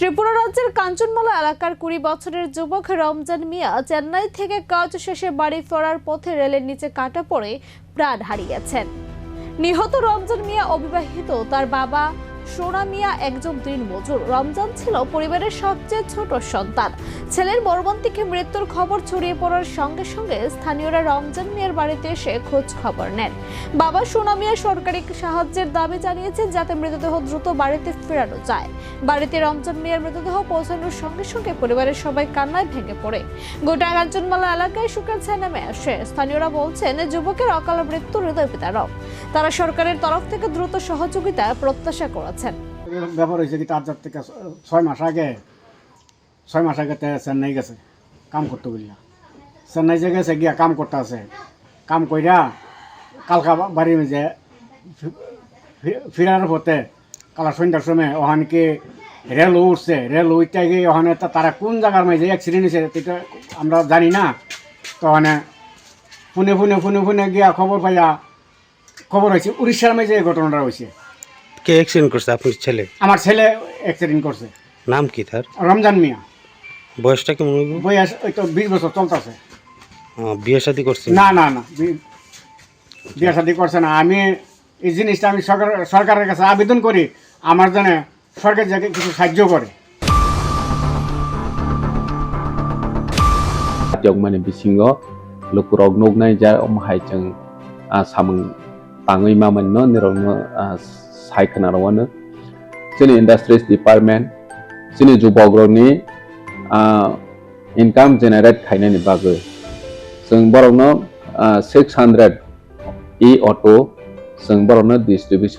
ত্রিপুরা রাজ্যের কাঞ্চনমালা এলাকার ২০ বছরের যুবক রমজান মিয়া চেন্নাই থেকে কাজ শেষে বাড়ি ফেরার পথে রেলের নিচে কাটা পড়ে প্রাণ হারিয়েছেন। নিহত রমজান মিয়া অবিবাহিত। তার বাবা সোনা মিয়া একজন দিনমজুর। রমজান ছিল পরিবারের সবচেয়ে ছোট সন্তান। ছেলের মর্মান্তিক মৃত্যুর খবর ছড়িয়ে পড়ার সঙ্গে সঙ্গে স্থানীয়রা রমজান মিয়ার বাড়িতে এসে খোঁজ খবর নেন। বাবা সোনা মিয়া সরকারি সাহায্যের দাবি জানিয়েছেন যাতে মৃতদেহ দ্রুত বাড়িতে ফেরানো যায়। বাড়িতে রমজান মিয়ার মৃতদেহ পৌঁছানোর সঙ্গে সঙ্গে পরিবারের সবাই কান্নায় ভেঙে পড়ে। গোটা কাঞ্চনমালা এলাকায় শোকের ছায়া নেমে আসে। স্থানীয়রা বলছেন যুবকের অকাল মৃত্যু হৃদয় বিদারক। তারা সরকারের তরফ থেকে দ্রুত সহযোগিতা প্রত্যাশা করেছেন। ব্যাপার হয়েছে কি তার থেকে 6 মাস আগে চেন্নাই গেছে কাম করতে বললা। চেন্নাই যে গেছে গিয়া কাম করতে আছে, কাম কইরা কালকা বাড়ি যে ফিরার পথে কালা সন্ধ্যার সময় ওখানকে রেল উঠছে। রেল উঠতে গিয়ে ওখানে তারা কোন জায়গার মাঝে অ্যাক্সিডেন্ট হয়েছে এটা আমরা জানি না। তো ওখানে ফোনে গিয়া খবর পাইয়া খবর হয়েছে উড়িষ্যার মাঝে এই ঘটনাটা হয়েছে। কে অ্যাক্সিডেন্ট করছে? আপনার ছেলে? আমার ছেলে অ্যাক্সিডেন্ট করছে। নাম কি তার? রমজান মিয়া। বয়সটা কেমন হইব? বয়স ওই তো 20 বছর চলতেছে। বিয়ে শাদী করছে? না বিয়ে শাদী করছে না। আমি এই জিনিসটা আমি সরকারের কাছে আবেদন করি আমার জন্য সরকার যাকে কিছু সাহায্য করে। Jogmani bisingo lukurok nognai ja omhai jeng samung tangui maman no nirong saikana rawana sini industries department sini jubogroni income generate khainani bagoi जों borokno 600 e auto जों borokno distribution